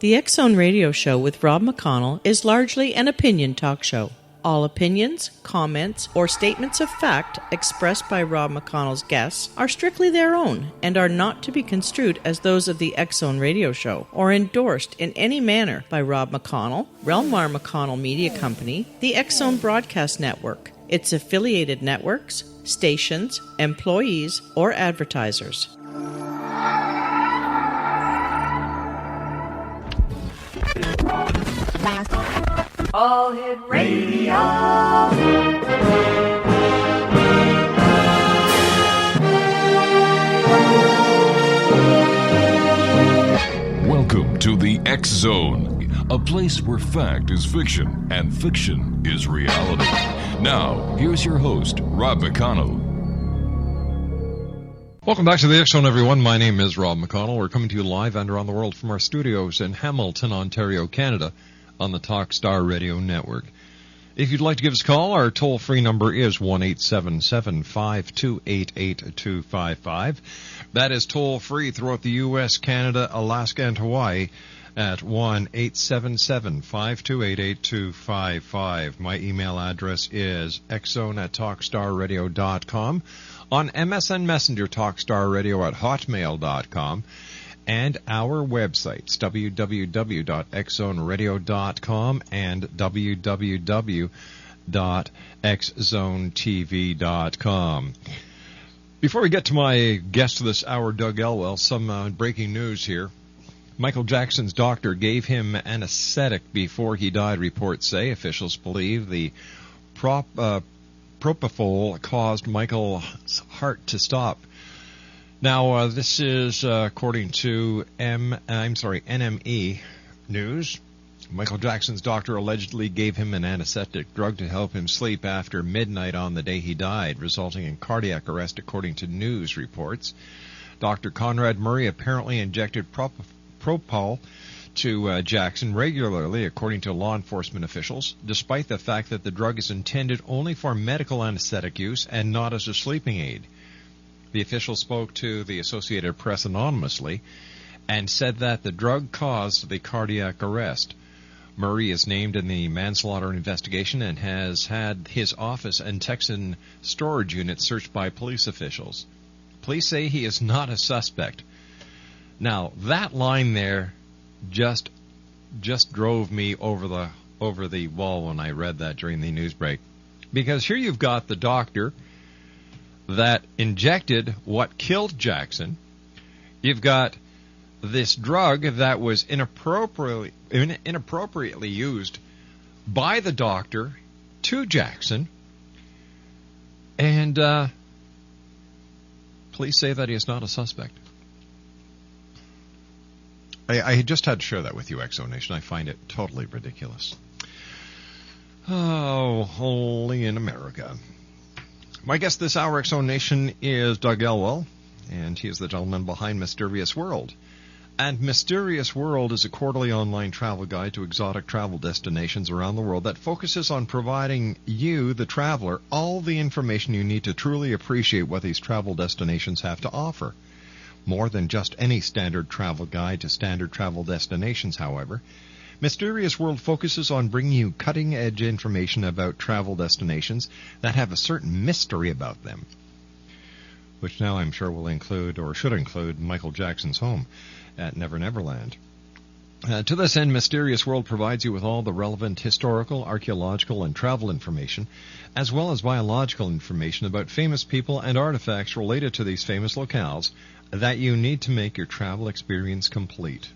The X Zone Radio Show with Rob McConnell is largely an opinion talk show. All opinions, comments, or statements of fact expressed by Rob McConnell's guests are strictly their own and are not to be construed as those of the X Zone Radio Show or endorsed in any manner by Rob McConnell, Relmar McConnell Media Company, the X Zone Broadcast Network, its affiliated networks, stations, employees, or advertisers. All Hit Radio. Welcome to the X Zone, a place where fact is fiction and fiction is reality. Now, here's your host, Rob McConnell. Welcome back to the X Zone, everyone. My name is Rob McConnell. We're coming to you live and around the world from our studios in Hamilton, Ontario, Canada, on the Talkstar Radio Network. If you'd like to give us a call, our toll-free number is 1-877-528-8255. That is toll-free throughout the U.S., Canada, Alaska, and Hawaii at 1-877-528-8255. My email address is xzone@talkstarradio.com. On MSN Messenger, talkstarradio@hotmail.com. And our websites, www.xzoneradio.com and www.xzonetv.com. Before we get to my guest this hour, Doug Elwell, some breaking news here. Michael Jackson's doctor gave him anesthetic before he died, reports say. Officials believe the propofol caused Michael's heart to stop. Now, this is according to NME News. Michael Jackson's doctor allegedly gave him an anesthetic drug to help him sleep after midnight on the day he died, resulting in cardiac arrest, according to news reports. Dr. Conrad Murray apparently injected propofol to Jackson regularly, according to law enforcement officials, despite the fact that the drug is intended only for medical anesthetic use and not as a sleeping aid. The official spoke to the Associated Press anonymously and said that the drug caused the cardiac arrest. Murray is named in the manslaughter investigation and has had his office and Texan storage unit searched by police officials. Police say he is not a suspect. Now, that line there just drove me over the wall when I read that during the news break. Because here you've got the doctor that injected what killed Jackson. You've got this drug that was inappropriately used by the doctor to Jackson. And police say that he is not a suspect. I just had to share that with you, X Zone Nation. I find it totally ridiculous. Oh, only in America. My guest this hour, X Zone Nation, is Doug Elwell, and he is the gentleman behind Mysterious World. And Mysterious World is a quarterly online travel guide to exotic travel destinations around the world that focuses on providing you, the traveler, all the information you need to truly appreciate what these travel destinations have to offer. More than just any standard travel guide to standard travel destinations, however, Mysterious World focuses on bringing you cutting-edge information about travel destinations that have a certain mystery about them, which now I'm sure will include, or should include, Michael Jackson's home at Never Never Land. To this end, Mysterious World provides you with all the relevant historical, archaeological, and travel information, as well as biological information about famous people and artifacts related to these famous locales that you need to make your travel experience complete.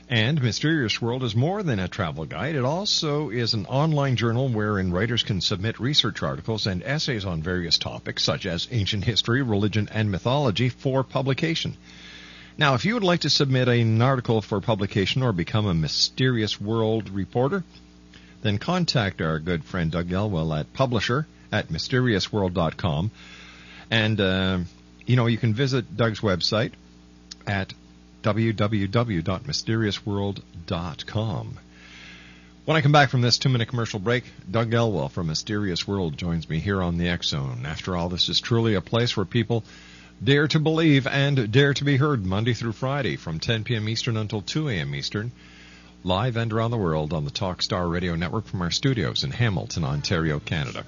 And Mysterious World is more than a travel guide. It also is an online journal wherein writers can submit research articles and essays on various topics, such as ancient history, religion, and mythology, for publication. Now, if you would like to submit an article for publication or become a Mysterious World reporter, then contact our good friend Doug Elwell at publisher@mysteriousworld.com. And, you can visit Doug's website at www.mysteriousworld.com. When I come back from this 2-minute commercial break, Doug Elwell from Mysterious World joins me here on the X Zone. After all, this is truly a place where people Dare to Believe and Dare to be Heard, Monday through Friday from 10 p.m. Eastern until 2 a.m. Eastern, live and around the world on the Talkstar Radio Network from our studios in Hamilton, Ontario, Canada.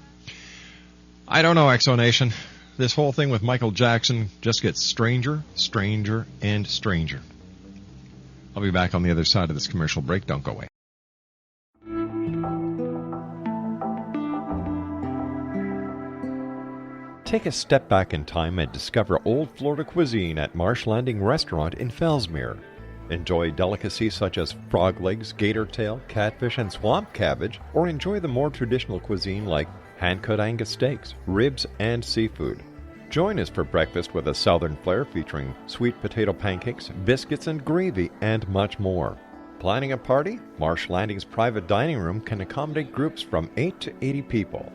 I don't know, Exonation. This whole thing with Michael Jackson just gets stranger, stranger, and stranger. I'll be back on the other side of this commercial break. Don't go away. Take a step back in time and discover old Florida cuisine at Marsh Landing Restaurant in Fellsmere. Enjoy delicacies such as frog legs, gator tail, catfish, and swamp cabbage, or enjoy the more traditional cuisine like hand-cut Angus steaks, ribs, and seafood. Join us for breakfast with a southern flair featuring sweet potato pancakes, biscuits, and gravy, and much more. Planning a party? Marsh Landing's private dining room can accommodate groups from 8 to 80 people.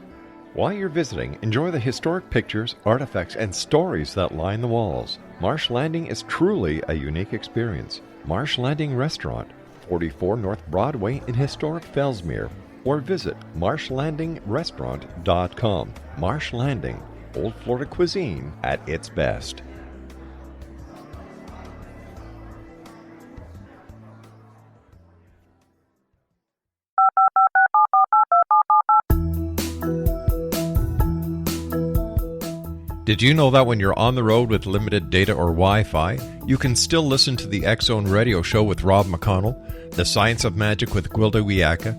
While you're visiting, enjoy the historic pictures, artifacts, and stories that line the walls. Marsh Landing is truly a unique experience. Marsh Landing Restaurant, 44 North Broadway in historic Fellsmere, or visit marshlandingrestaurant.com. Marsh Landing, old Florida cuisine at its best. Did you know that when you're on the road with limited data or Wi-Fi, you can still listen to the X-Zone Radio Show with Rob McConnell, The Science of Magic with Gwilda Wiyaka,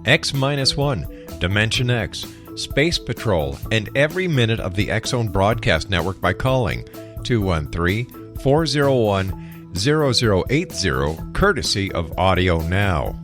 X-1, Dimension X, Space Patrol, and every minute of the X-Zone broadcast network by calling 213-401-0080, courtesy of Audio Now.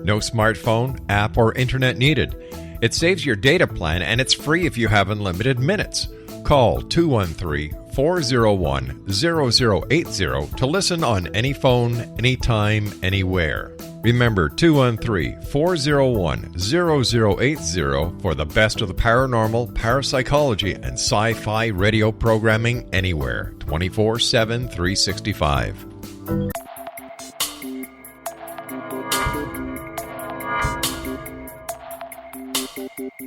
No smartphone, app, or internet needed. It saves your data plan, and it's free if you have unlimited minutes. Call 213-401-0080 to listen on any phone, anytime, anywhere. Remember 213-401-0080 for the best of the paranormal, parapsychology, and sci-fi radio programming anywhere, 24/7, 365.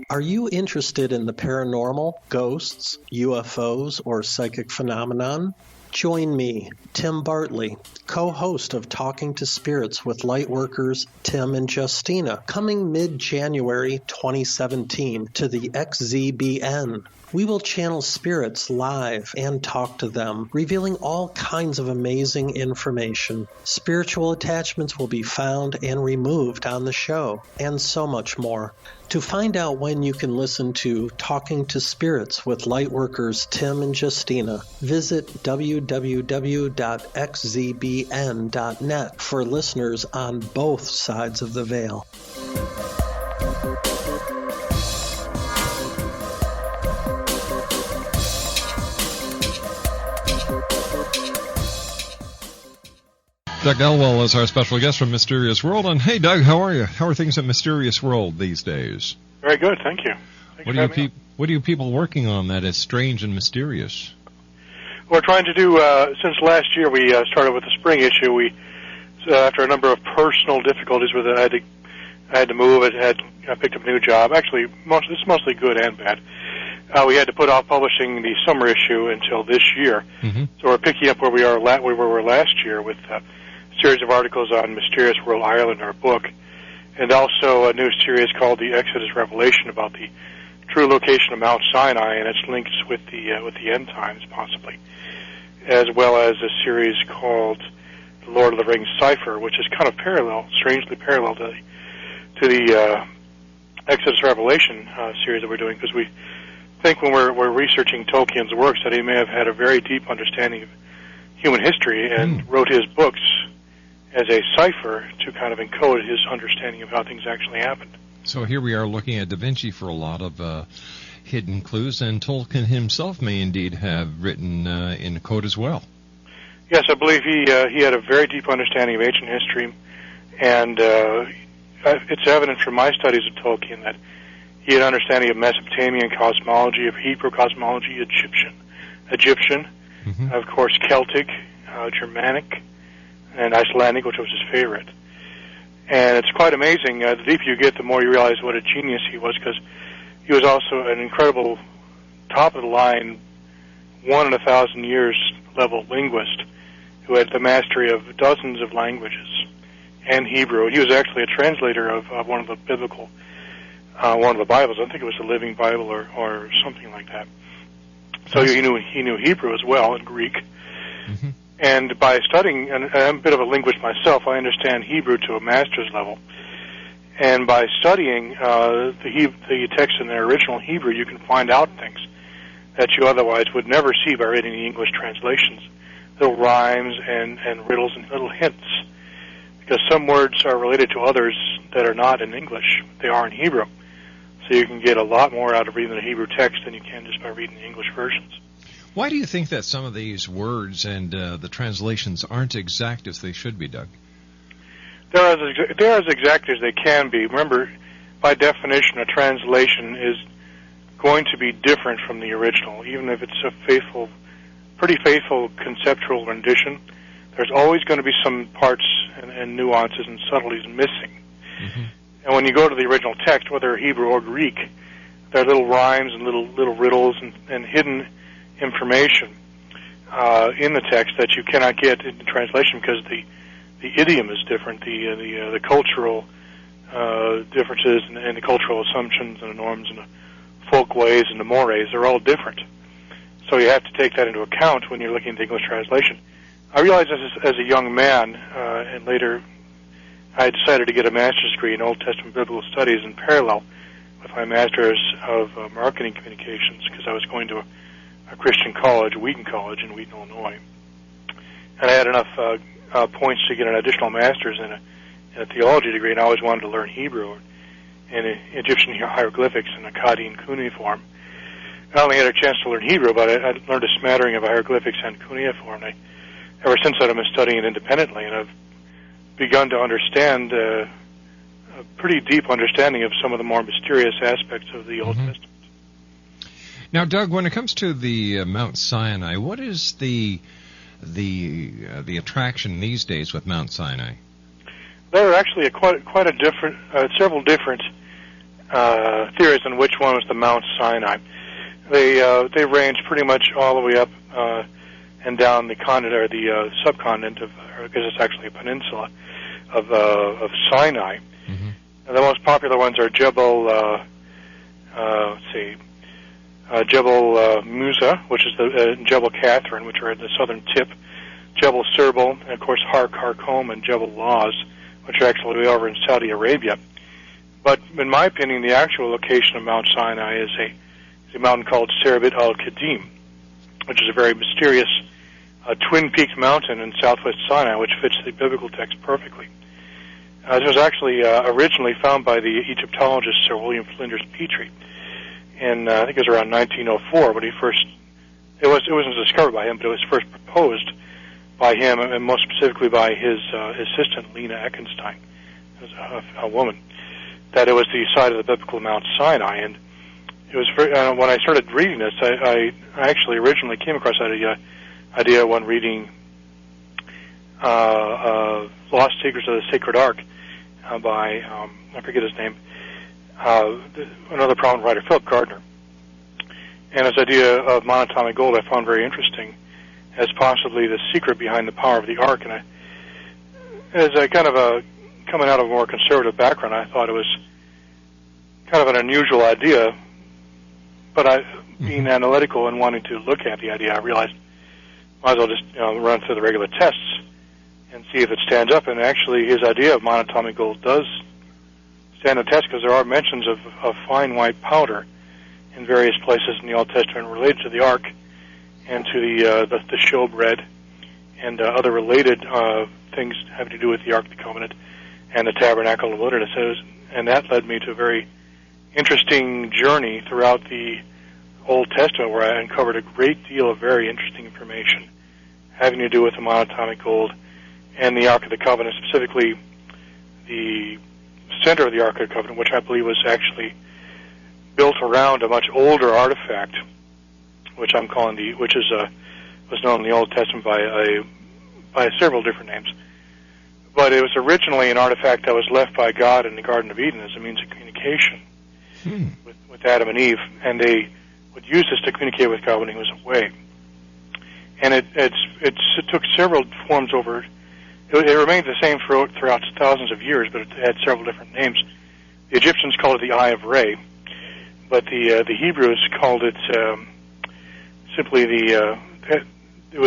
Are you interested in the paranormal, ghosts, UFOs, or psychic phenomenon? Join me, Tim Bartley, co-host of Talking to Spirits with Lightworkers Tim and Justina, coming mid-January 2017 to the XZBN. We will channel spirits live and talk to them, revealing all kinds of amazing information. Spiritual attachments will be found and removed on the show, and so much more. To find out when you can listen to Talking to Spirits with Lightworkers Tim and Justina, visit www.xzbn.net for listeners on both sides of the veil. Doug Elwell is our special guest from Mysterious World. And hey, Doug, how are you? How are things at Mysterious World these days? Very good, thank you. What are you people working on that is strange and mysterious? We're trying to do, since last year we started with the spring issue, after a number of personal difficulties with it, I had to move. I picked up a new job. Actually, it's mostly good and bad. We had to put off publishing the summer issue until this year. Mm-hmm. So we're picking up where we were last year with a series of articles on Mysterious World Ireland, our book, and also a new series called The Exodus Revelation about the true location of Mount Sinai and its links with the end times, possibly, as well as a series called The Lord of the Rings Cipher, which is kind of strangely parallel to the Exodus Revelation series that we're doing, because we think when we're researching Tolkien's works that he may have had a very deep understanding of human history and wrote his books as a cipher to kind of encode his understanding of how things actually happened. So here we are looking at Da Vinci for a lot of hidden clues, and Tolkien himself may indeed have written in code as well. Yes, I believe he had a very deep understanding of ancient history, and it's evident from my studies of Tolkien that he had an understanding of Mesopotamian cosmology, of Hebrew cosmology, Egyptian, mm-hmm. Of course Celtic, Germanic, and Icelandic, which was his favorite. And it's quite amazing. The deeper you get, the more you realize what a genius he was, because he was also an incredible top-of-the-line one in 1,000 years level linguist who had the mastery of dozens of languages and Hebrew. He was actually a translator of one of the biblical, one of the Bibles. I think it was the Living Bible or something like that. So he knew Hebrew as well, and Greek. Mm-hmm. And by studying, and I'm a bit of a linguist myself, I understand Hebrew to a master's level. And by studying the text in their original Hebrew, you can find out things that you otherwise would never see by reading the English translations. Little rhymes and riddles and little hints. Because some words are related to others that are not in English. They are in Hebrew. So you can get a lot more out of reading the Hebrew text than you can just by reading the English versions. Why do you think that some of these words and the translations aren't exact as they should be, Doug? They're as exact as they can be. Remember, by definition, a translation is going to be different from the original, even if it's a pretty faithful conceptual rendition. There's always going to be some parts and nuances and subtleties missing. Mm-hmm. And when you go to the original text, whether Hebrew or Greek, there are little rhymes and little riddles and hidden information in the text that you cannot get in the translation because the idiom is different, the cultural differences and the cultural assumptions and the norms and the folkways and the mores are all different. So you have to take that into account when you're looking at the English translation. I realized this as a young man, and later I decided to get a master's degree in Old Testament Biblical Studies in parallel with my master's of marketing communications because I was going to a Christian college, Wheaton College in Wheaton, Illinois. And I had enough points to get an additional master's in a theology degree, and I always wanted to learn Hebrew and Egyptian hieroglyphics in Akkadian cuneiform. I only had a chance to learn Hebrew, but I learned a smattering of hieroglyphics and cuneiform. Ever since that, I've been studying it independently, and I've begun to understand a pretty deep understanding of some of the more mysterious aspects of the Old Testament. Now, Doug, when it comes to the Mount Sinai, what is the attraction these days with Mount Sinai? There are actually quite a different, several different theories on which one was the Mount Sinai. They range pretty much all the way up and down the continent or the subcontinent of, because it's actually a peninsula of Sinai. Mm-hmm. And the most popular ones are Jebel Musa, which is the Jebel Catherine, which are at the southern tip, Jebel Serbal, and of course Har Karkom and Jebel Laz, which are actually way over in Saudi Arabia. But in my opinion, the actual location of Mount Sinai is a mountain called Serebit al-Kadim, which is a very mysterious twin-peaked mountain in southwest Sinai, which fits the biblical text perfectly. This was actually originally found by the Egyptologist Sir William Flinders Petrie, and I think it was around 1904 when it wasn't discovered by him, but it was first proposed by him, and most specifically by his assistant Lena Eckenstein, a woman, that it was the site of the biblical Mount Sinai. And it was when I started reading this, I actually originally came across that idea when reading Lost Secrets of the Sacred Ark by I forget his name, another prominent writer, Philip Gardner. And his idea of monatomic gold I found very interesting as possibly the secret behind the power of the Ark. And as a kind of coming out of a more conservative background, I thought it was kind of an unusual idea. But being analytical and wanting to look at the idea, I realized might as well just run through the regular tests and see if it stands up. And actually, his idea of monatomic gold does stand the test because there are mentions of fine white powder in various places in the Old Testament related to the Ark and to the showbread and other related things having to do with the Ark of the Covenant and the Tabernacle of the Wilderness. And that led me to a very interesting journey throughout the Old Testament where I uncovered a great deal of very interesting information having to do with the monatomic gold and the Ark of the Covenant, specifically the center of the Ark of the Covenant, which I believe was actually built around a much older artifact, which I'm calling was known in the Old Testament by several different names. But it was originally an artifact that was left by God in the Garden of Eden as a means of communication with Adam and Eve, and they would use this to communicate with God when he was away. and it took several forms over. It remained the same throughout thousands of years, but it had several different names. The Egyptians called it the Eye of Re, but the Hebrews called it simply the. They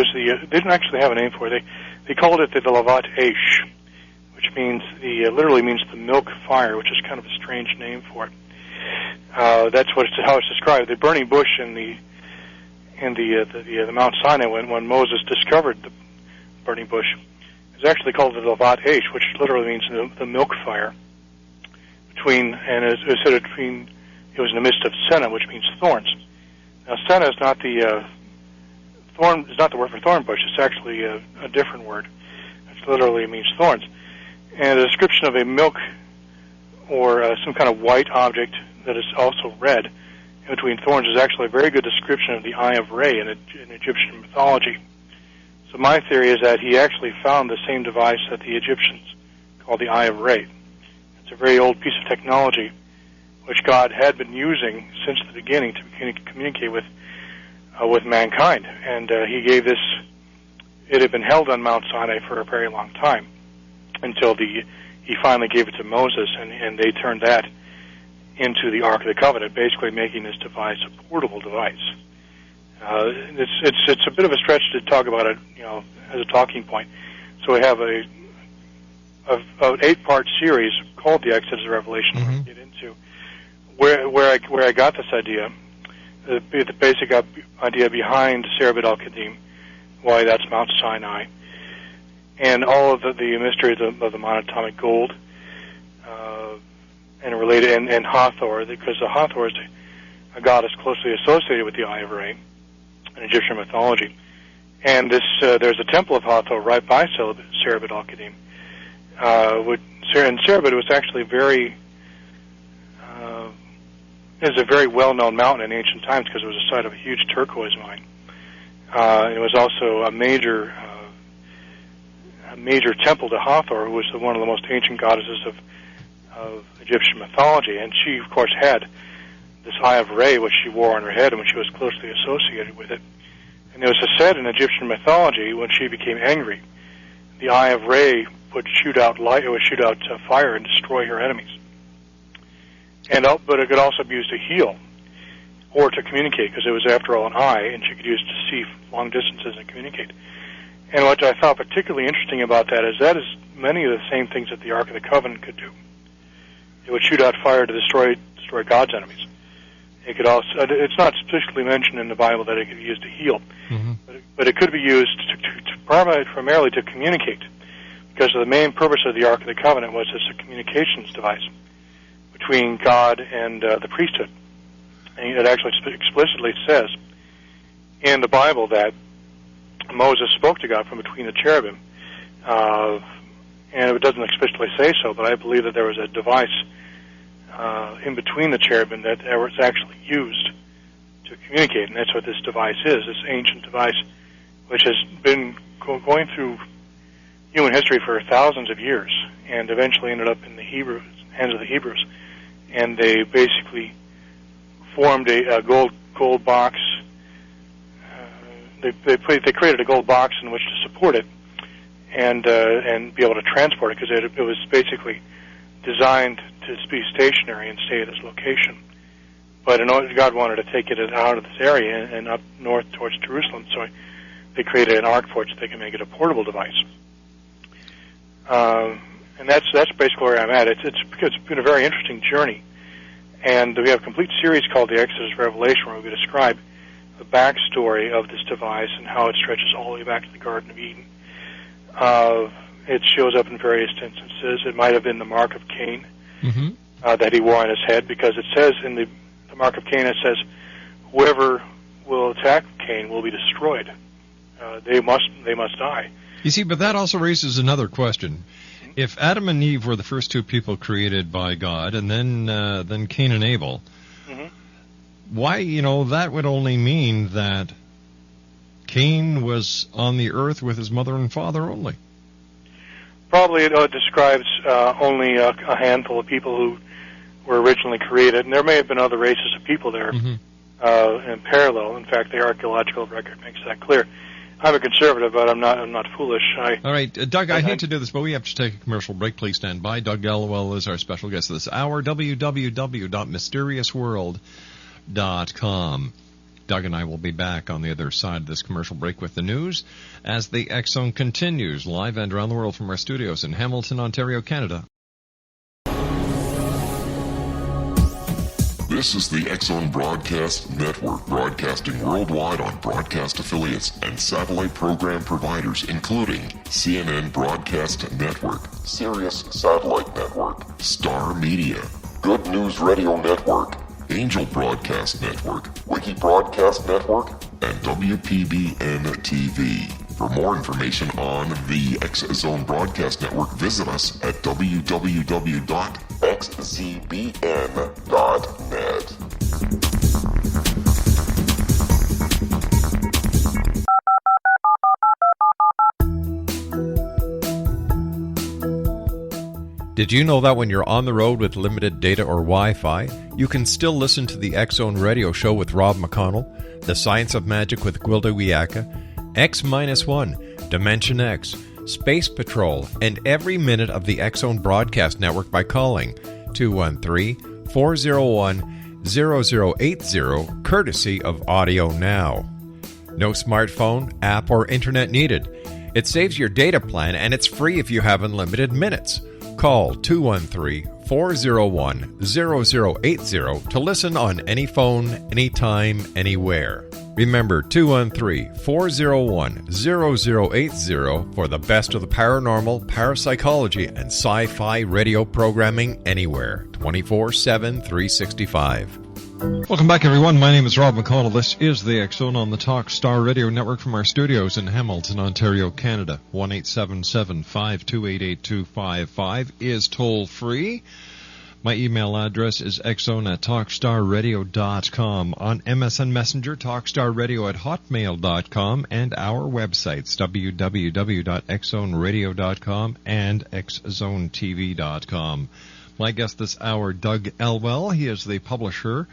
didn't actually have a name for it. They called it the Lavat Eish, which means literally means the milk fire, which is kind of a strange name for it. That's how it's described. The burning bush in the Mount Sinai when Moses discovered the burning bush is actually called the Lavat Eish, which literally means the milk fire. It was in the midst of senna, which means thorns. Now, senna is not the thorn. Is not the word for thorn bush. It's actually a different word. It literally means thorns. And a description of a milk or some kind of white object that is also red in between thorns is actually a very good description of the Eye of Re in Egyptian mythology. So my theory is that he actually found the same device that the Egyptians called the Eye of Re. It's a very old piece of technology which God had been using since the beginning to communicate with mankind. And he gave this. It had been held on Mount Sinai for a very long time until he finally gave it to Moses, and they turned that into the Ark of the Covenant, basically making this device a portable device. It's a bit of a stretch to talk about it, as a talking point. So we have an 8-part series called the Exodus of Revelation. Mm-hmm. We're going to get into where I got this idea, the basic idea behind Cerebit al-Qadim, why that's Mount Sinai, and all of the mysteries of the monatomic gold, and related, and Hathor, because the Hathor is a goddess closely associated with the Eye of Re in Egyptian mythology. And there's a temple of Hathor right by Cerebit al-Qadim. And Cerebit was actually is a very well-known mountain in ancient times because it was the site of a huge turquoise mine. It was also a major temple to Hathor, who was one of the most ancient goddesses of Egyptian mythology, and she, of course, had this Eye of Re, which she wore on her head, and which she was closely associated with it. And it was said in Egyptian mythology, when she became angry, the Eye of Re would shoot out fire and destroy her enemies. But it could also be used to heal or to communicate, because it was, after all, an eye, and she could use it to see long distances and communicate. And what I thought particularly interesting about that is many of the same things that the Ark of the Covenant could do. It would shoot out fire to destroy God's enemies. It could also. It's not specifically mentioned in the Bible that it could be used to heal, mm-hmm. but it could be used primarily to communicate, because the main purpose of the Ark of the Covenant was as a communications device between God and the priesthood. And it actually explicitly says in the Bible that Moses spoke to God from between the cherubim, and it doesn't explicitly say so, but I believe that there was a device in between the cherubim that was actually used to communicate, and that's what this device is, this ancient device, which has been going through human history for thousands of years, and eventually ended up in the hands of the Hebrews, and they basically formed a gold box. They created a gold box in which to support it, and be able to transport it, because it was basically designed to be stationary and stay at its location. But God wanted to take it out of this area and up north towards Jerusalem, so they created an ark for it so they can make it a portable device. And that's basically where I'm at. It's been a very interesting journey, and we have a complete series called the Exodus of Revelation, where we describe the backstory of this device and how it stretches all the way back to the Garden of Eden. It shows up in various instances. It might have been the mark of Cain, mm-hmm. That he wore on his head, because it says in the mark of Cain, it says, whoever will attack Cain will be destroyed. They must die. You see, but that also raises another question. If Adam and Eve were the first two people created by God, and then Cain and Abel, mm-hmm. why, that would only mean that Cain was on the earth with his mother and father only. Probably it describes only a handful of people who were originally created, and there may have been other races of people there mm-hmm. In parallel. In fact, the archaeological record makes that clear. I'm a conservative, but I'm not foolish. All right, Doug, I hate to do this, but we have to take a commercial break. Please stand by. Doug Elwell is our special guest this hour. www.mysteriousworld.com. Doug and I will be back on the other side of this commercial break with the news as the X Zone continues live and around the world from our studios in Hamilton, Ontario, Canada. This is the X Zone Broadcast Network, broadcasting worldwide on broadcast affiliates and satellite program providers, including CNN Broadcast Network, Sirius Satellite Network, Star Media, Good News Radio Network, Angel Broadcast Network, Wiki Broadcast Network, and WPBN TV. For more information on the X Zone Broadcast Network, visit us at www.xzbn.net. Did you know that when you're on the road with limited data or Wi-Fi, you can still listen to the X Zone Radio Show with Rob McConnell, The Science of Magic with Gwilda Wiyaka, X-1, Dimension X, Space Patrol, and every minute of the X Zone Broadcast Network by calling 213-401-0080, courtesy of Audio Now. No smartphone, app, or internet needed. It saves your data plan, and it's free if you have unlimited minutes. Call 213-401-0080 to listen on any phone, anytime, anywhere. Remember, 213-401-0080 for the best of the paranormal, parapsychology, and sci-fi radio programming anywhere, 24/7, 365. Welcome back, everyone. My name is Rob McConnell. This is the X Zone on the Talk Star Radio Network from our studios in Hamilton, Ontario, Canada. 1-877-528-8255 is toll-free. My email address is xzone@talkstarradio.com. On MSN Messenger, talkstarradio@hotmail.com, and our websites, www.xzoneradio.com and xzonetv.com. My guest this hour, Doug Elwell. He is the publisher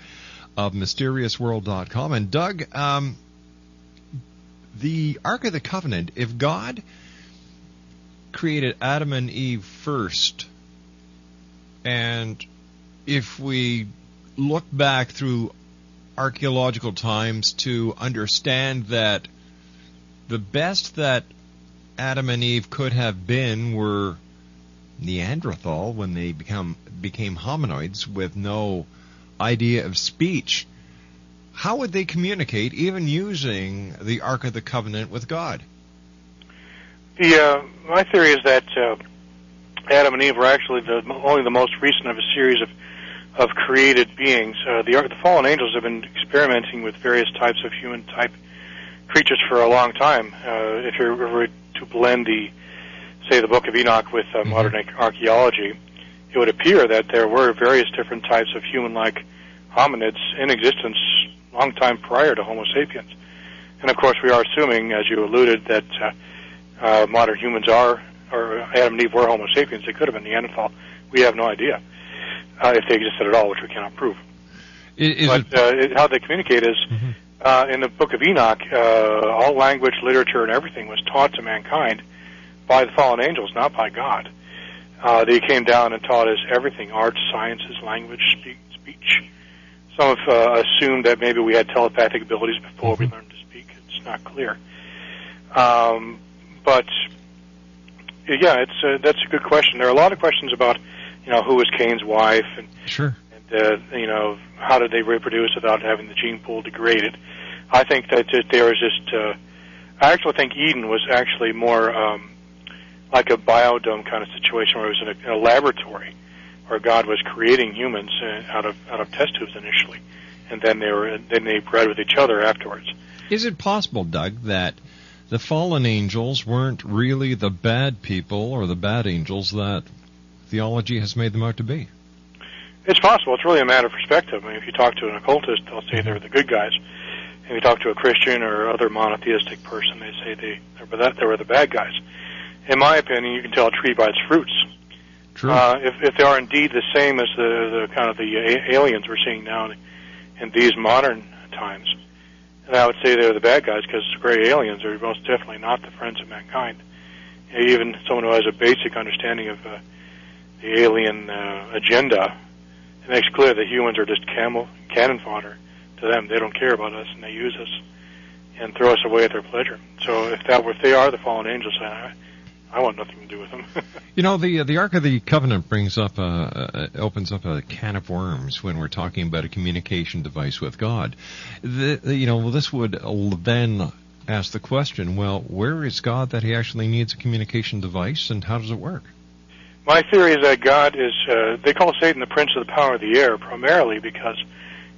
of MysteriousWorld.com. And Doug, the Ark of the Covenant, if God created Adam and Eve first, and if we look back through archaeological times to understand that the best that Adam and Eve could have been were Neanderthal when they became hominoids with no idea of speech, how would they communicate even using the Ark of the Covenant with God? My theory is that Adam and Eve were actually only the most recent of a series of created beings. The fallen angels have been experimenting with various types of human-type creatures for a long time. If you were to blend the Book of Enoch with modern archaeology, it would appear that there were various different types of human-like hominids in existence long time prior to Homo sapiens. And of course, we are assuming, as you alluded, that modern humans are, or Adam and Eve were Homo sapiens. They could have been Neanderthal. We have no idea if they existed at all, which we cannot prove. How they communicate is, in the Book of Enoch, all language, literature, and everything was taught to mankind by the fallen angels, not by God. They came down and taught us everything: arts, sciences, language, speech. Some have assumed that maybe we had telepathic abilities before we learned to speak. It's not clear. But yeah, that's a good question. There are a lot of questions about, who was Cain's wife, and how did they reproduce without having the gene pool degraded. I think that there was just. I actually think Eden was actually more like a biodome kind of situation, where it was in a laboratory, where God was creating humans out of test tubes initially, and then they bred with each other afterwards. Is it possible, Doug, that the fallen angels weren't really the bad people or the bad angels that theology has made them out to be? It's possible. It's really a matter of perspective. I mean, if you talk to an occultist, they'll say they're the good guys. If you talk to a Christian or other monotheistic person, they say they were the bad guys. In my opinion, you can tell a tree by its fruits. True. If they are indeed the same as the kind of the aliens we're seeing now in these modern times, And I would say they're the bad guys because gray aliens are most definitely not the friends of mankind. Even someone who has a basic understanding of the alien agenda, it makes clear that humans are just cannon fodder to them. They don't care about us, and they use us and throw us away at their pleasure. So if they are the fallen angels, I want nothing to do with them. You know, the Ark of the Covenant opens up a can of worms when we're talking about a communication device with God. This would then ask the question, well, where is God that he actually needs a communication device, and how does it work? My theory is that God is, they call Satan the prince of the power of the air, primarily because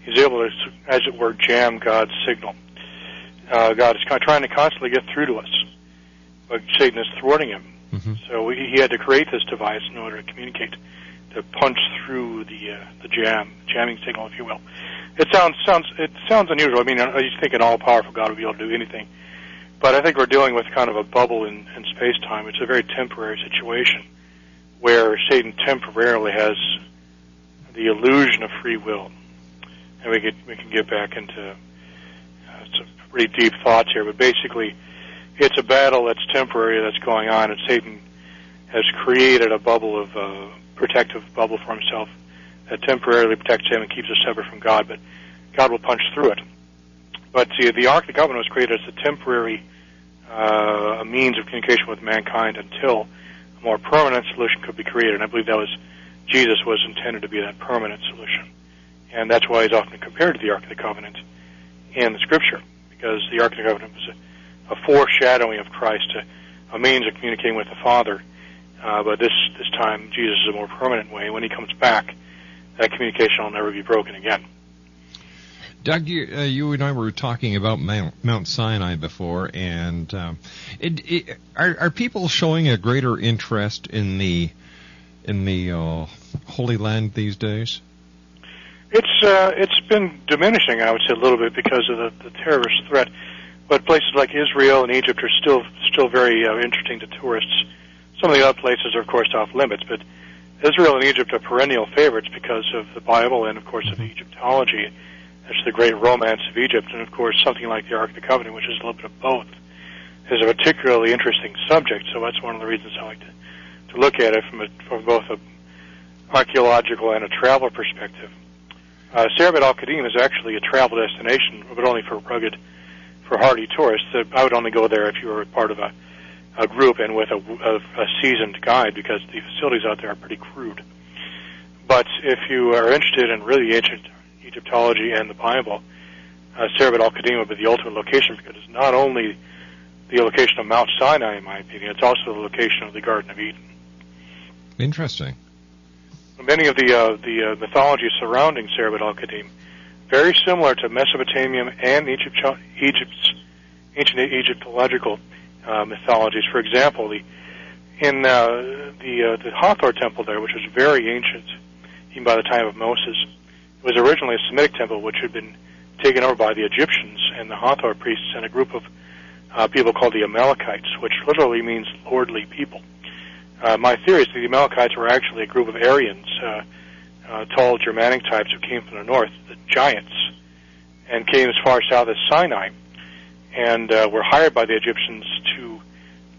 he's able to, as it were, jam God's signal. God is trying to constantly get through to us, but Satan is thwarting him. Mm-hmm. So he had to create this device in order to communicate, to punch through the jamming signal, if you will. It sounds unusual. I mean, I just think an all-powerful God would be able to do anything. But I think we're dealing with kind of a bubble in space-time. It's a very temporary situation where Satan temporarily has the illusion of free will. And we can get back into some pretty deep thoughts here, but basically it's a battle that's temporary that's going on, and Satan has created a bubble of protective bubble for himself that temporarily protects him and keeps us separate from God, but God will punch through it. But see, the Ark of the Covenant was created as a temporary means of communication with mankind until a more permanent solution could be created, and I believe Jesus was intended to be that permanent solution. And that's why he's often compared to the Ark of the Covenant in the Scripture, because the Ark of the Covenant was a foreshadowing of Christ, a means of communicating with the Father. But this time, Jesus is a more permanent way. When he comes back, that communication will never be broken again. Doug, you and I were talking about Mount Sinai before, and are people showing a greater interest in the Holy Land these days? It's been diminishing, I would say, a little bit because of the terrorist threat. But places like Israel and Egypt are still very interesting to tourists. Some of the other places are, of course, off limits, but Israel and Egypt are perennial favorites because of the Bible and, of course, of Egyptology. There's the great romance of Egypt, and, of course, something like the Ark of the Covenant, which is a little bit of both, is a particularly interesting subject. So that's one of the reasons I like to look at it from both an archaeological and a travel perspective. Serbet al-Qadim is actually a travel destination, but only for hardy tourists. I would only go there if you were part of a group and with a seasoned guide, because the facilities out there are pretty crude. But if you are interested in really ancient Egyptology and the Bible, Serbet al-Qadim would be the ultimate location, because it's not only the location of Mount Sinai, in my opinion, it's also the location of the Garden of Eden. Interesting. Many of the mythology surrounding Serbet al-Qadim, very similar to Mesopotamian and Egypt's ancient Egyptological mythologies. For example, the Hathor temple there, which was very ancient, even by the time of Moses, was originally a Semitic temple which had been taken over by the Egyptians and the Hathor priests and a group of people called the Amalekites, which literally means lordly people. My theory is that the Amalekites were actually a group of Aryans, tall Germanic types who came from the north, the giants, and came as far south as Sinai, and were hired by the Egyptians to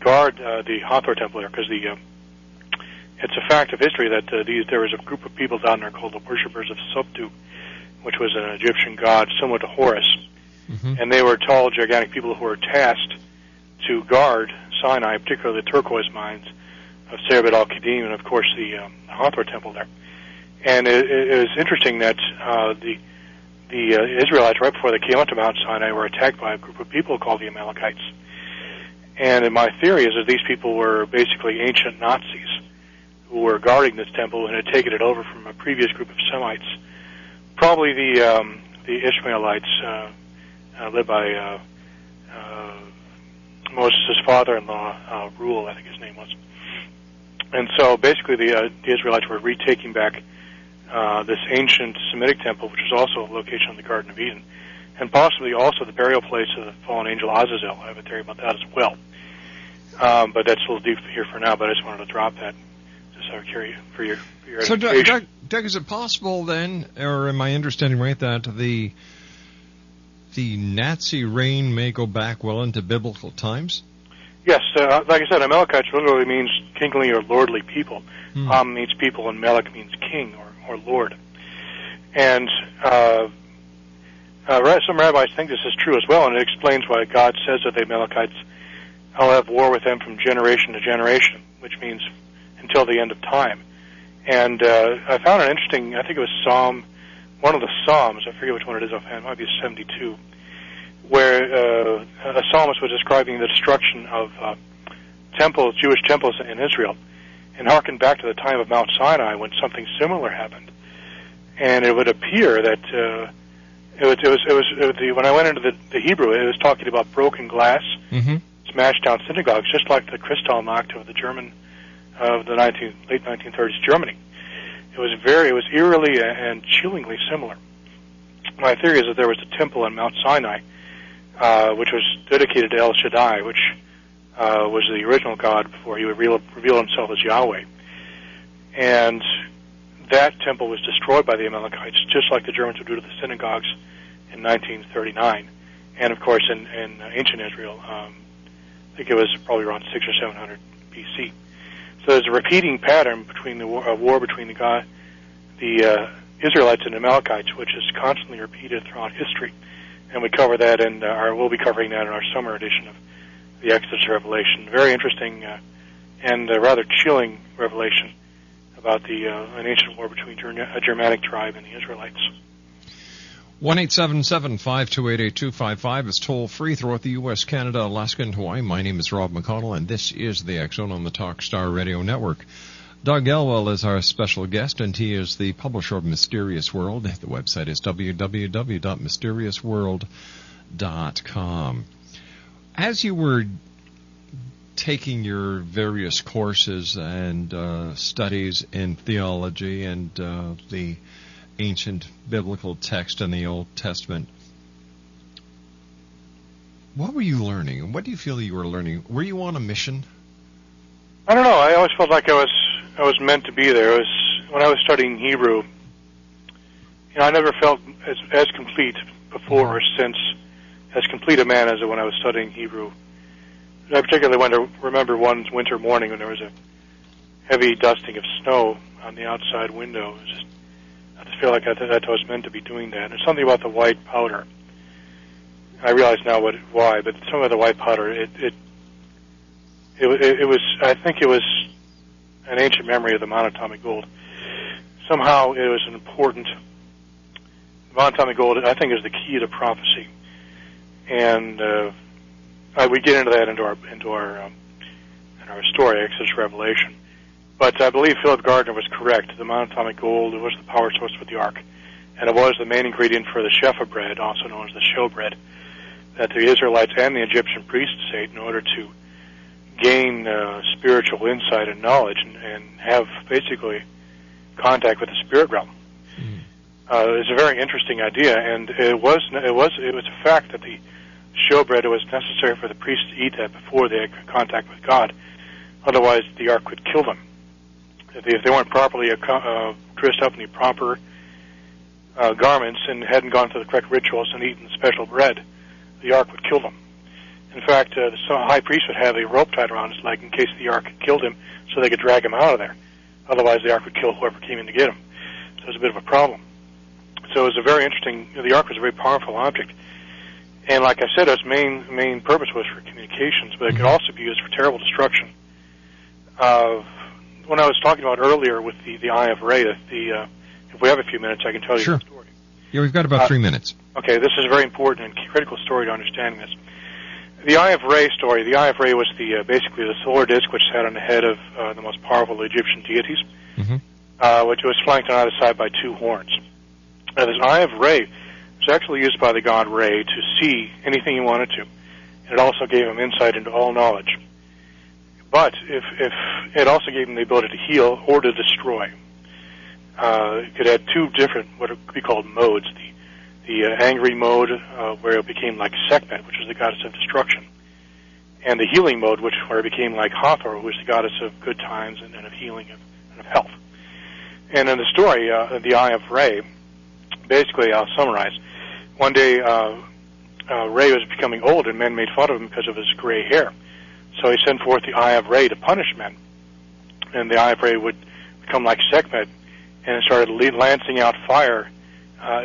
guard the Hathor temple there, because it's a fact of history that there was a group of people down there called the worshippers of Suptu, which was an Egyptian god similar to Horus, and they were tall, gigantic people who were tasked to guard Sinai, particularly the turquoise mines of Serbet al-Qadim, and of course the Hathor temple there. And it is interesting that the Israelites, right before they came up to Mount Sinai, were attacked by a group of people called the Amalekites. And my theory is that these people were basically ancient Nazis who were guarding this temple and had taken it over from a previous group of Semites, probably the Ishmaelites, led by Moses' father-in-law, Reuel, I think his name was. And so basically the Israelites were retaking back this ancient Semitic temple, which was also a location of the Garden of Eden, and possibly also the burial place of the fallen angel Azazel. I have a theory about that as well. But that's a little deep here for now, but I just wanted to drop that just out of curiosity for your So, education. Doug, is it possible then, or am I understanding right, that the the Nazi reign may go back well into biblical times? Yes, like I said, Amalekites literally means kingly or lordly people. Am means people, and Melech means king or lord. And some rabbis think this is true as well, and it explains why God says that the Amalekites, I'll have war with them from generation to generation, which means until the end of time. And I found it interesting, I think it was one of the Psalms, I forget which one it is offhand, it might be 72, where a psalmist was describing the destruction of Jewish temples in Israel, and harkened back to the time of Mount Sinai when something similar happened. And it would appear that when I went into the Hebrew, it was talking about broken glass, smashed down synagogues, just like the Kristallnacht of the late 1930s Germany. It was eerily and chillingly similar. My theory is that there was a temple on Mount Sinai, which was dedicated to El Shaddai, which was the original God before he would reveal himself as Yahweh. And that temple was destroyed by the Amalekites, just like the Germans would do to the synagogues in 1939. And, of course, in ancient Israel, I think it was probably around 600 or 700 BC. So there's a repeating pattern between the war between the Israelites and the Amalekites, which is constantly repeated throughout history. And we cover that, we'll be covering that in our summer edition of the Exodus Revelation. Very interesting and rather chilling revelation about an ancient war between a Germanic tribe and the Israelites. 1-877-528-8255 is toll-free throughout the U.S., Canada, Alaska, and Hawaii. My name is Rob McConnell, and this is the X-Zone on the Talkstar Radio Network. Doug Elwell is our special guest, and he is the publisher of Mysterious World. The website is www.mysteriousworld.com. As you were taking your various courses and studies in theology and the ancient biblical text in the Old Testament, what were you learning? What do you feel you were learning? Were you on a mission? I don't know. I always felt like I was meant to be there. When I was studying Hebrew, I never felt as complete before or since, as complete a man as when I was studying Hebrew. I particularly remember one winter morning when there was a heavy dusting of snow on the outside window. I just feel like I was meant to be doing that. And there's something about the white powder. I realize now why, but something about the white powder. It was. I think it was an ancient memory of the monatomic gold. Somehow it was an important. Monatomic gold, I think, is the key to prophecy, and we get into that into our story, Exodus Revelation. But I believe Philip Gardner was correct. The monatomic gold was the power source for the ark, and it was the main ingredient for the shefa bread, also known as the showbread, that the Israelites and the Egyptian priests ate in order to gain spiritual insight and knowledge and have basically contact with the spirit realm. It's a very interesting idea, and it was a fact that the showbread, it was necessary for the priests to eat that before they had contact with God. Otherwise, the ark would kill them. If they weren't properly dressed up in the proper garments and hadn't gone through the correct rituals and eaten special bread, the ark would kill them. In fact, the high priest would have a rope tied around his leg in case the ark killed him, so they could drag him out of there. Otherwise, the ark would kill whoever came in to get him. So it was a bit of a problem. So it was a very interesting. The ark was a very powerful object, and like I said, its main purpose was for communications, but it could also be used for terrible destruction. When I was talking about earlier with the Eye of Re, if we have a few minutes, I can tell you the story. Yeah, we've got about 3 minutes. Okay, this is a very important and critical story to understanding this. The Eye of Re story. The Eye of Re was basically the solar disk which sat on the head of the most powerful Egyptian deities, which was flanked on either side by two horns. Now, this Eye of Re was actually used by the god Re to see anything he wanted to, and it also gave him insight into all knowledge. But if it also gave him the ability to heal or to destroy. It could have two different, what could be called modes. The angry mode, where it became like Sekhmet, which was the goddess of destruction, and the healing mode, where it became like Hathor, who was the goddess of good times and of healing and of health. And in the story, the Eye of Re, basically, I'll summarize. One day, Ray was becoming old, and men made fun of him because of his gray hair. So he sent forth the Eye of Ray to punish men, and the Eye of Ray would become like Sekhmet, and it started lancing out fire.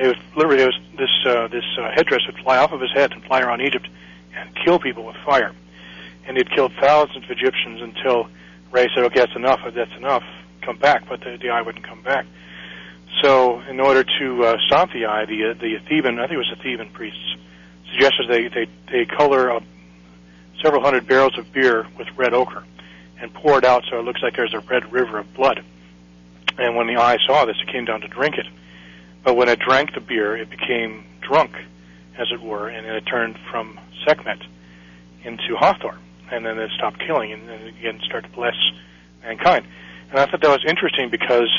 This headdress would fly off of his head and fly around Egypt and kill people with fire. And he'd killed thousands of Egyptians until Ray said, "Okay, that's enough. Come back." But the eye wouldn't come back. So, in order to stop the eye, the Theban, I think it was the Theban priests, suggested they color several hundred barrels of beer with red ochre and pour it out so it looks like there's a red river of blood. And when the eye saw this, it came down to drink it. But when it drank the beer, it became drunk, as it were, and it turned from Sekhmet into Hathor. And then it stopped killing, and then again started to bless mankind. And I thought that was interesting because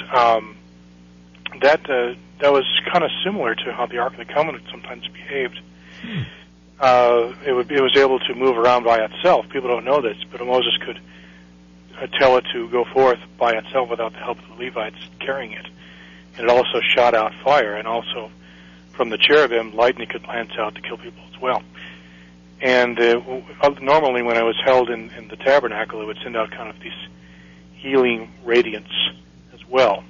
that was kind of similar to how the Ark of the Covenant sometimes behaved. It was able to move around by itself. People don't know this, but Moses could tell it to go forth by itself without the help of the Levites carrying it. And it also shot out fire, and also from the cherubim, lightning could lance out to kill people as well. And normally when I was held in the tabernacle, it would send out kind of these healing radiance as well.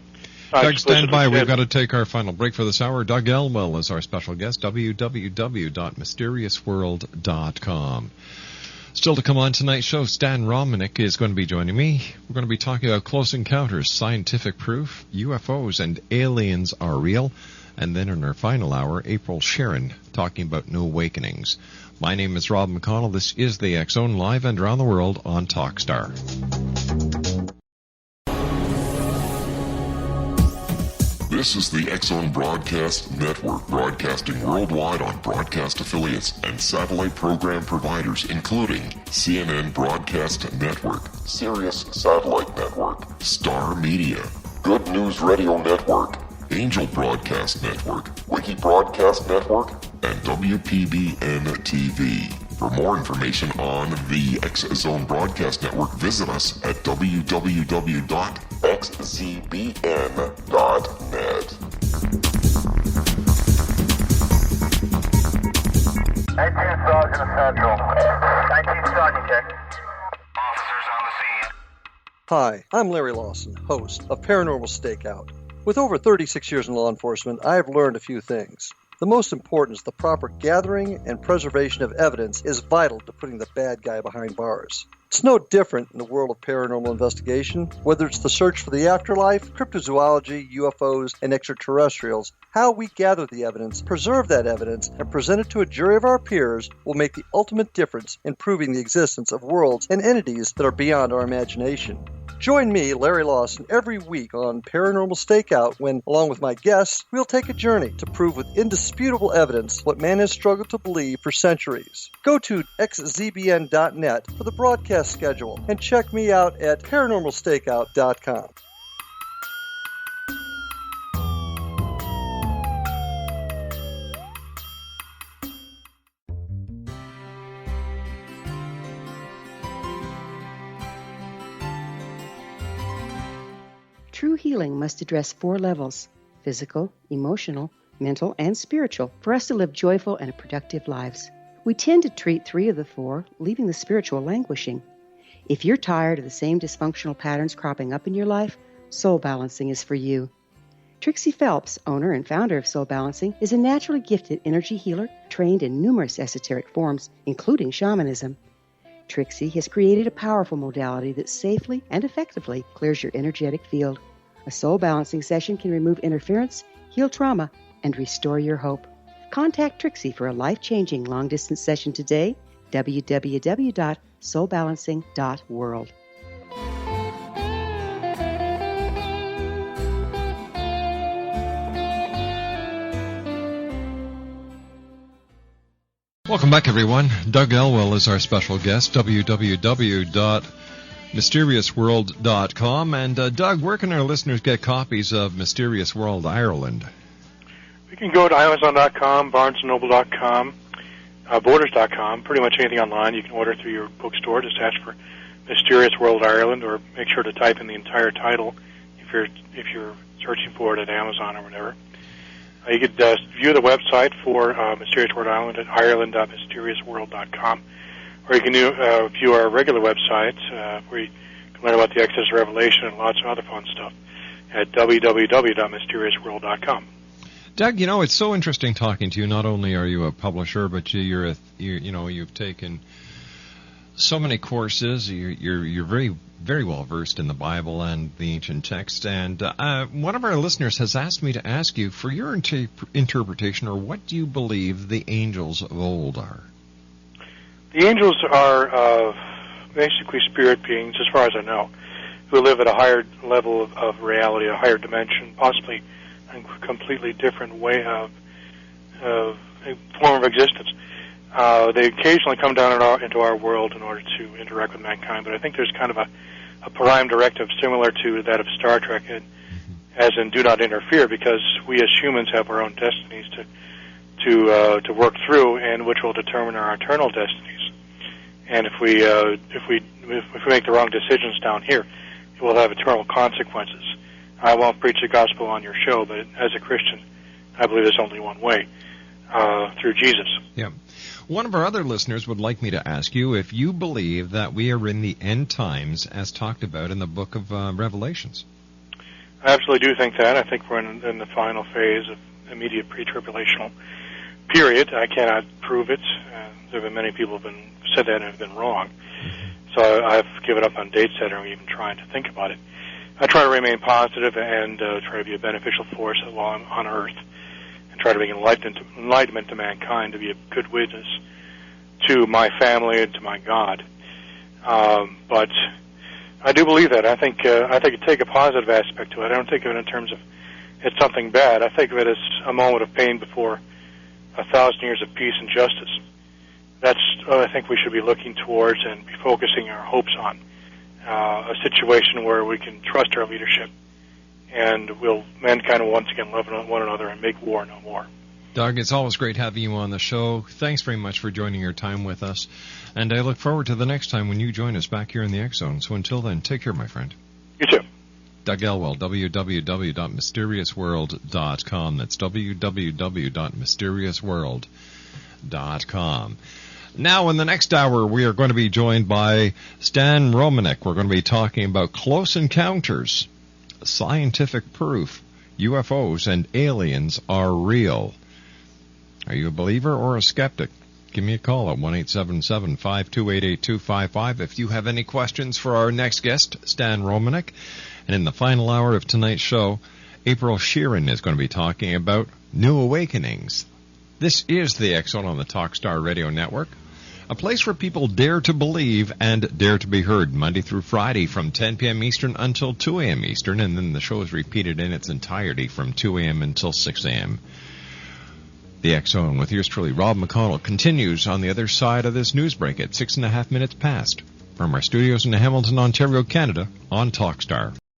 Doug, stand by. We've got to take our final break for this hour. Doug Elwell is our special guest, www.mysteriousworld.com. Still to come on tonight's show, Stan Romanek is going to be joining me. We're going to be talking about close encounters, scientific proof, UFOs, and aliens are real. And then in our final hour, April Sharon talking about new awakenings. My name is Rob McConnell. This is the X-Zone, live and around the world on Talkstar. This is the X-Zone Broadcast Network, broadcasting worldwide on broadcast affiliates and satellite program providers, including CNN Broadcast Network, Sirius Satellite Network, Star Media, Good News Radio Network, Angel Broadcast Network, Wiki Broadcast Network, and WPBN TV. For more information on the X-Zone Broadcast Network, visit us at www.xzbn.net. 19 Sergeant Central. 19 Sergeant, check. Officers on the scene. Hi, I'm Larry Lawson, host of Paranormal Stakeout. With over 36 years in law enforcement, I have learned a few things. The most important is the proper gathering and preservation of evidence is vital to putting the bad guy behind bars. It's no different in the world of paranormal investigation. Whether it's the search for the afterlife, cryptozoology, UFOs, and extraterrestrials, how we gather the evidence, preserve that evidence, and present it to a jury of our peers will make the ultimate difference in proving the existence of worlds and entities that are beyond our imagination. Join me, Larry Lawson, every week on Paranormal Stakeout when, along with my guests, we'll take a journey to prove with indisputable evidence what man has struggled to believe for centuries. Go to xzbn.net for the broadcast schedule and check me out at paranormalstakeout.com. True healing must address 4 levels: physical, emotional, mental, and spiritual, for us to live joyful and productive lives. We tend to treat 3 of the 4, leaving the spiritual languishing. If you're tired of the same dysfunctional patterns cropping up in your life, Soul Balancing is for you. Trixie Phelps, owner and founder of Soul Balancing, is a naturally gifted energy healer trained in numerous esoteric forms, including shamanism. Trixie has created a powerful modality that safely and effectively clears your energetic field. A soul balancing session can remove interference, heal trauma, and restore your hope. Contact Trixie for a life-changing long-distance session today, www.soulbalancing.world. Welcome back, everyone. Doug Elwell is our special guest, www.mysteriousworld.com. And Doug, where can our listeners get copies of Mysterious World Ireland? You can go to Amazon.com, BarnesandNoble.com, Borders.com, pretty much anything online. You can order through your bookstore. Just ask for Mysterious World Ireland, or make sure to type in the entire title if you're searching for it at Amazon or whatever. You could view the website for Mysterious World Island at ireland.mysteriousworld.com, or you can view our regular website where you can learn about the Exodus Revelation and lots of other fun stuff at www.mysteriousworld.com. Doug, it's so interesting talking to you. Not only are you a publisher, but you've taken so many courses. You're very, very well versed in the Bible and the ancient text. And one of our listeners has asked me to ask you for your interpretation, or what do you believe the angels of old are? The angels are basically spirit beings, as far as I know, who live at a higher level of reality, a higher dimension, possibly a completely different way of form of existence. They occasionally come down into our world in order to interact with mankind, but I think there's kind of a prime directive similar to that of Star Trek, as in do not interfere, because we as humans have our own destinies to work through, and which will determine our eternal destinies. And if we make the wrong decisions down here, it will have eternal consequences. I won't preach the gospel on your show, but as a Christian, I believe there's only one way, through Jesus. Yeah. One of our other listeners would like me to ask you if you believe that we are in the end times as talked about in the book of Revelations. I absolutely do think that. I think we're in the final phase of immediate pre-tribulational period. I cannot prove it. There have been many people who have said that and have been wrong. So I've given up on date setting or even trying to think about it. I try to remain positive and try to be a beneficial force while I'm on Earth, and try to bring enlightenment to mankind, to be a good witness to my family and to my God. But I do believe that. I think it take a positive aspect to it. I don't think of it in terms of it's something bad. I think of it as a moment of pain before 1,000 years of peace and justice. That's what I think we should be looking towards and be focusing our hopes on. A situation where we can trust our leadership, and mankind will once again love one another and make war no more. Doug, it's always great having you on the show. Thanks very much for joining your time with us, and I look forward to the next time when you join us back here in the X Zone. So until then, take care, my friend. You too. Doug Elwell, www.mysteriousworld.com. That's www.mysteriousworld.com. Now, in the next hour, we are going to be joined by Stan Romanek. We're going to be talking about close encounters, scientific proof, UFOs and aliens are real. Are you a believer or a skeptic? Give me a call at 1-877-528-8255 if you have any questions for our next guest, Stan Romanek. And in the final hour of tonight's show, April Sheeran is going to be talking about New Awakenings. This is the X Zone on the Talkstar Radio Network, a place where people dare to believe and dare to be heard, Monday through Friday from 10 p.m. Eastern until 2 a.m. Eastern, and then the show is repeated in its entirety from 2 a.m. until 6 a.m. The X Zone with yours truly, Rob McConnell, continues on the other side of this news break at 6.5 minutes past from our studios in Hamilton, Ontario, Canada, on Talkstar.